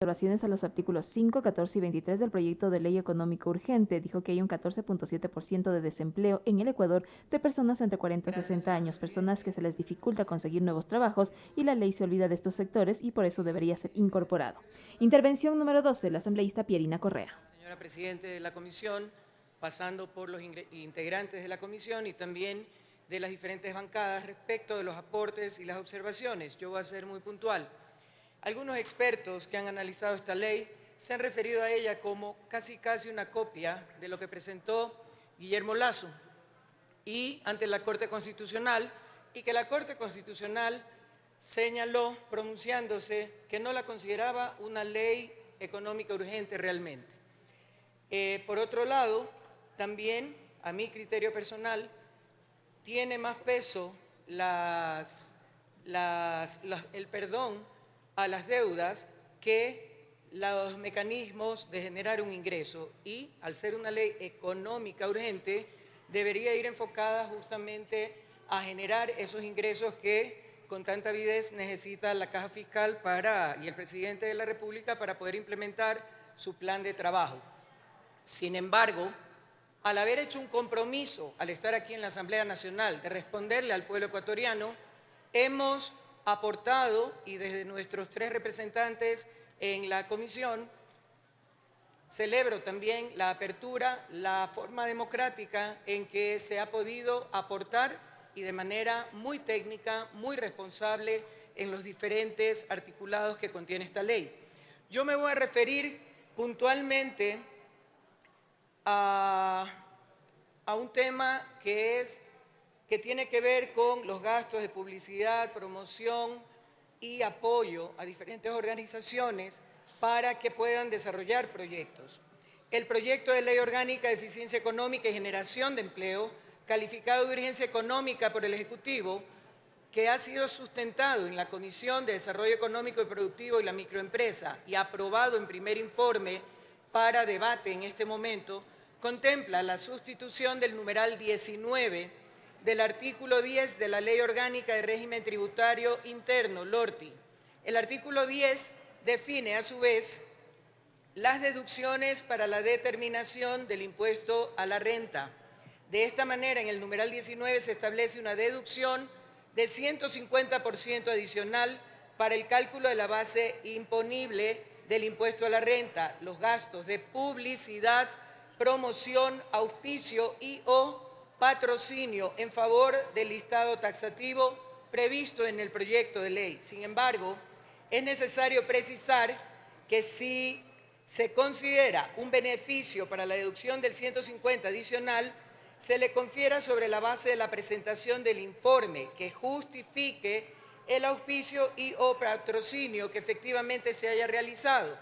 observaciones a los artículos 5, 14 y 23 del proyecto de ley económico urgente. Dijo que hay un 14.7% de desempleo en el Ecuador de personas entre 40 y 60 años, personas que se les dificulta conseguir nuevos trabajos y la ley se olvida de estos sectores y por eso debería ser incorporado. Intervención número 12, la asambleísta Pierina Correa. Señora Presidente de la Comisión, pasando por los integrantes de la Comisión y también de las diferentes bancadas respecto de los aportes y las observaciones. Yo voy a ser muy puntual. Algunos expertos que han analizado esta ley se han referido a ella como casi una copia de lo que presentó Guillermo Lasso y ante la Corte Constitucional, y que la Corte Constitucional señaló, pronunciándose, que no la consideraba una ley económica urgente realmente. Por otro lado, también, a mi criterio personal, tiene más peso el perdón a las deudas que los mecanismos de generar un ingreso, y al ser una ley económica urgente debería ir enfocada justamente a generar esos ingresos que con tanta avidez necesita la Caja Fiscal y el Presidente de la República para poder implementar su plan de trabajo. Sin embargo, al haber hecho un compromiso, al estar aquí en la Asamblea Nacional, de responderle al pueblo ecuatoriano, hemos aportado, y desde nuestros 3 representantes en la comisión, celebro también la apertura, la forma democrática en que se ha podido aportar y de manera muy técnica, muy responsable en los diferentes articulados que contiene esta ley. Yo me voy a referir puntualmente a un tema que tiene que ver con los gastos de publicidad, promoción y apoyo a diferentes organizaciones para que puedan desarrollar proyectos. El proyecto de Ley Orgánica de Eficiencia Económica y Generación de Empleo, calificado de urgencia económica por el Ejecutivo, que ha sido sustentado en la Comisión de Desarrollo Económico y Productivo y la Microempresa y aprobado en primer informe para debate en este momento, contempla la sustitución del numeral 19 del artículo 10 de la Ley Orgánica de Régimen Tributario Interno, LORTI. El artículo 10 define, a su vez, las deducciones para la determinación del impuesto a la renta. De esta manera, en el numeral 19 se establece una deducción de 150% adicional para el cálculo de la base imponible del impuesto a la renta, los gastos de publicidad, promoción, auspicio y o patrocinio en favor del listado taxativo previsto en el proyecto de ley. Sin embargo, es necesario precisar que si se considera un beneficio para la deducción del 150 adicional, se le confiera sobre la base de la presentación del informe que justifique el auspicio y o patrocinio que efectivamente se haya realizado.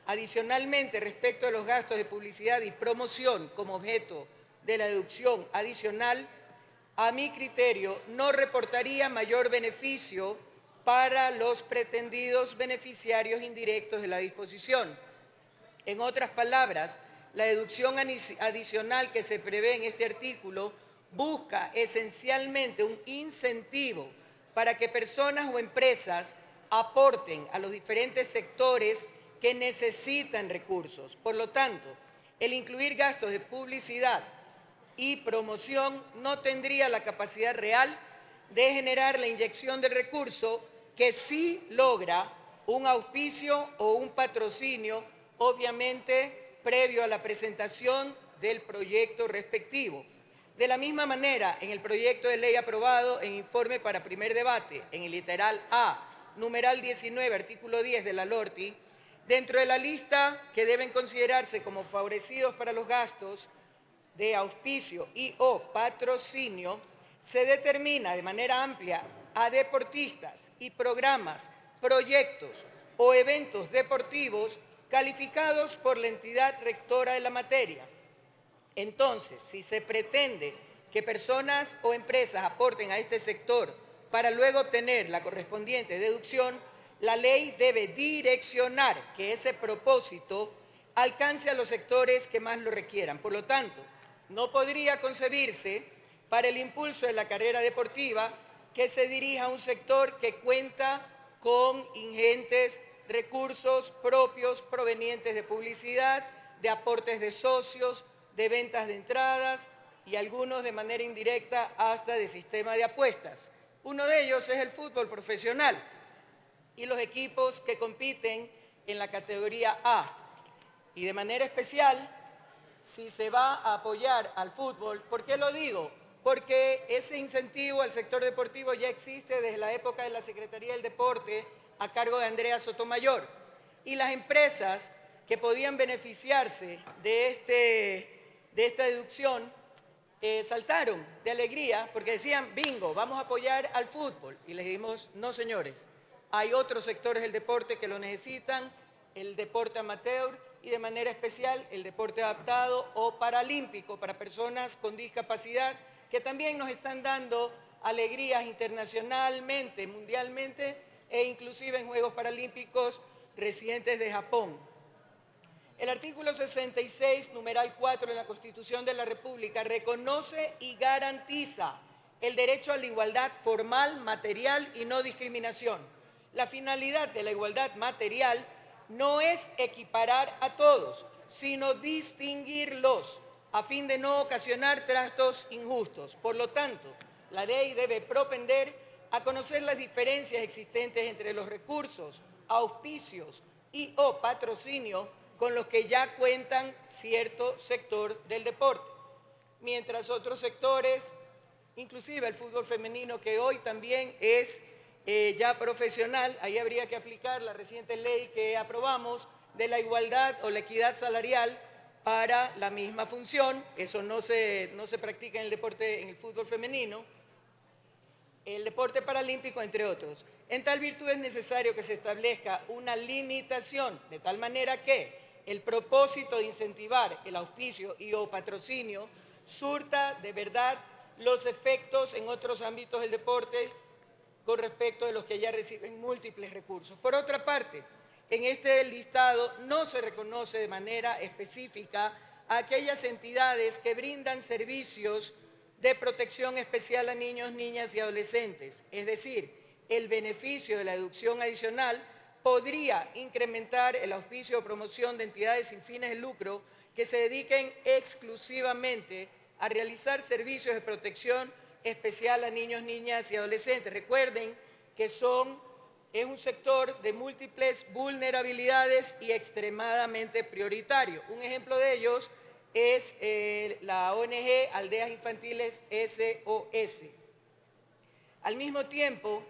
Adicionalmente, respecto a los gastos de publicidad y promoción como objeto de la deducción adicional, a mi criterio, no reportaría mayor beneficio para los pretendidos beneficiarios indirectos de la disposición. En otras palabras, la deducción adicional que se prevé en este artículo busca esencialmente un incentivo para que personas o empresas aporten a los diferentes sectores que necesitan recursos. Por lo tanto, el incluir gastos de publicidad y promoción no tendría la capacidad real de generar la inyección de recurso que sí logra un auspicio o un patrocinio, obviamente previo a la presentación del proyecto respectivo. De la misma manera, en el proyecto de ley aprobado en informe para primer debate, en el literal A, numeral 19, artículo 10 de la LORTI, dentro de la lista que deben considerarse como favorecidos para los gastos de auspicio y o patrocinio, se determina de manera amplia a deportistas y programas, proyectos o eventos deportivos calificados por la entidad rectora de la materia. Entonces, si se pretende que personas o empresas aporten a este sector para luego obtener la correspondiente deducción, la ley debe direccionar que ese propósito alcance a los sectores que más lo requieran. Por lo tanto, no podría concebirse para el impulso de la carrera deportiva que se dirija a un sector que cuenta con ingentes recursos propios provenientes de publicidad, de aportes de socios, de ventas de entradas y algunos de manera indirecta hasta de sistema de apuestas. Uno de ellos es el fútbol profesional y los equipos que compiten en la categoría A. Y de manera especial, si se va a apoyar al fútbol, ¿por qué lo digo? Porque ese incentivo al sector deportivo ya existe desde la época de la Secretaría del Deporte a cargo de Andrea Sotomayor. Y las empresas que podían beneficiarse de esta deducción saltaron de alegría porque decían, bingo, vamos a apoyar al fútbol. Y les dijimos, no señores, hay otros sectores del deporte que lo necesitan, el deporte amateur y de manera especial el deporte adaptado o paralímpico para personas con discapacidad que también nos están dando alegrías internacionalmente, mundialmente e inclusive en Juegos Paralímpicos residentes de Japón. El artículo 66, numeral 4 de la Constitución de la República reconoce y garantiza el derecho a la igualdad formal, material y no discriminación. La finalidad de la igualdad material no es equiparar a todos, sino distinguirlos a fin de no ocasionar tratos injustos. Por lo tanto, la ley debe propender a conocer las diferencias existentes entre los recursos, auspicios y o patrocinio con los que ya cuentan cierto sector del deporte, mientras otros sectores, inclusive el fútbol femenino, que hoy también es ya profesional, ahí habría que aplicar la reciente ley que aprobamos de la igualdad o la equidad salarial para la misma función. Eso no se practica en el deporte, en el fútbol femenino, el deporte paralímpico, entre otros. En tal virtud es necesario que se establezca una limitación, de tal manera que el propósito de incentivar el auspicio y o patrocinio surta de verdad los efectos en otros ámbitos del deporte con respecto de los que ya reciben múltiples recursos. Por otra parte, en este listado no se reconoce de manera específica a aquellas entidades que brindan servicios de protección especial a niños, niñas y adolescentes. Es decir, el beneficio de la deducción adicional podría incrementar el auspicio o promoción de entidades sin fines de lucro que se dediquen exclusivamente a realizar servicios de protección especial a niños, niñas y adolescentes. Recuerden que es un sector de múltiples vulnerabilidades y extremadamente prioritario. Un ejemplo de ellos es la ONG Aldeas Infantiles SOS. Al mismo tiempo,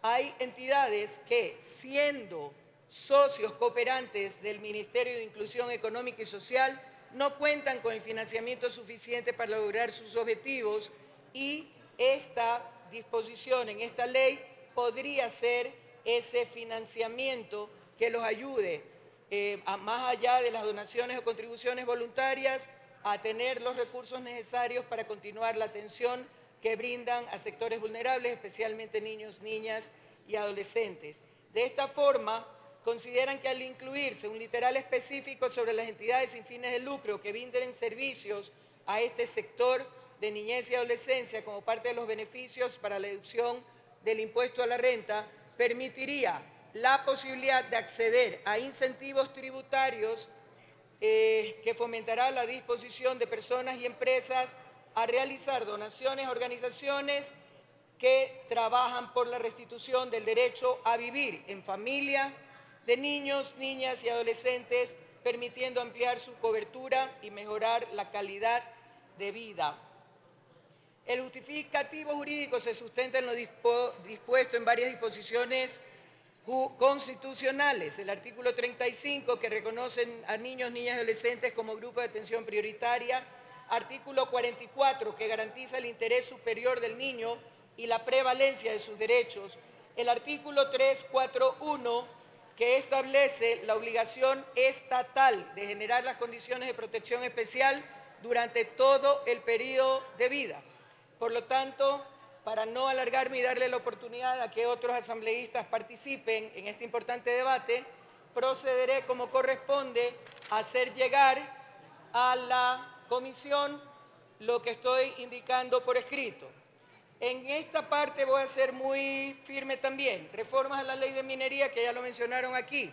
hay entidades que, siendo socios cooperantes del Ministerio de Inclusión Económica y Social, no cuentan con el financiamiento suficiente para lograr sus objetivos y esta disposición en esta ley podría ser ese financiamiento que los ayude, más allá de las donaciones o contribuciones voluntarias, a tener los recursos necesarios para continuar la atención que brindan a sectores vulnerables, especialmente niños, niñas y adolescentes. De esta forma, consideran que al incluirse un literal específico sobre las entidades sin fines de lucro que brinden servicios a este sector de niñez y adolescencia como parte de los beneficios para la deducción del impuesto a la renta, permitiría la posibilidad de acceder a incentivos tributarios que fomentará la disposición de personas y empresas a realizar donaciones a organizaciones que trabajan por la restitución del derecho a vivir en familia de niños, niñas y adolescentes, permitiendo ampliar su cobertura y mejorar la calidad de vida. El justificativo jurídico se sustenta en lo dispuesto en varias disposiciones constitucionales. El artículo 35, que reconoce a niños, niñas y adolescentes como grupo de atención prioritaria. Artículo 44, que garantiza el interés superior del niño y la prevalencia de sus derechos. El artículo 341, que establece la obligación estatal de generar las condiciones de protección especial durante todo el periodo de vida. Por lo tanto, para no alargarme y darle la oportunidad a que otros asambleístas participen en este importante debate, procederé como corresponde a hacer llegar a la comisión lo que estoy indicando por escrito. En esta parte voy a ser muy firme también. Reformas a la ley de minería, que ya lo mencionaron aquí.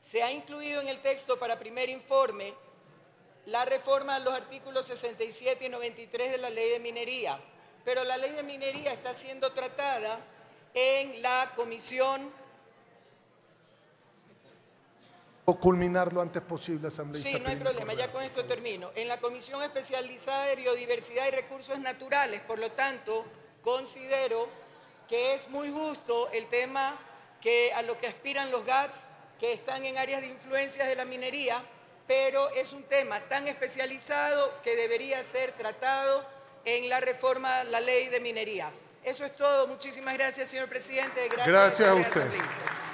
Se ha incluido en el texto para primer informe la reforma a los artículos 67 y 93 de la Ley de Minería, pero la Ley de Minería está siendo tratada en la comisión. O culminar lo antes posible, asambleísta. Sí, no hay Perino problema, Correa, ya con por esto favor. termino. En la Comisión Especializada de Biodiversidad y Recursos Naturales, por lo tanto, considero que es muy justo el tema a lo que aspiran los GATS, que están en áreas de influencia de la minería, pero es un tema tan especializado que debería ser tratado en la reforma a la Ley de Minería. Eso es todo. Muchísimas gracias, señor presidente. Gracias a usted. asambleístas.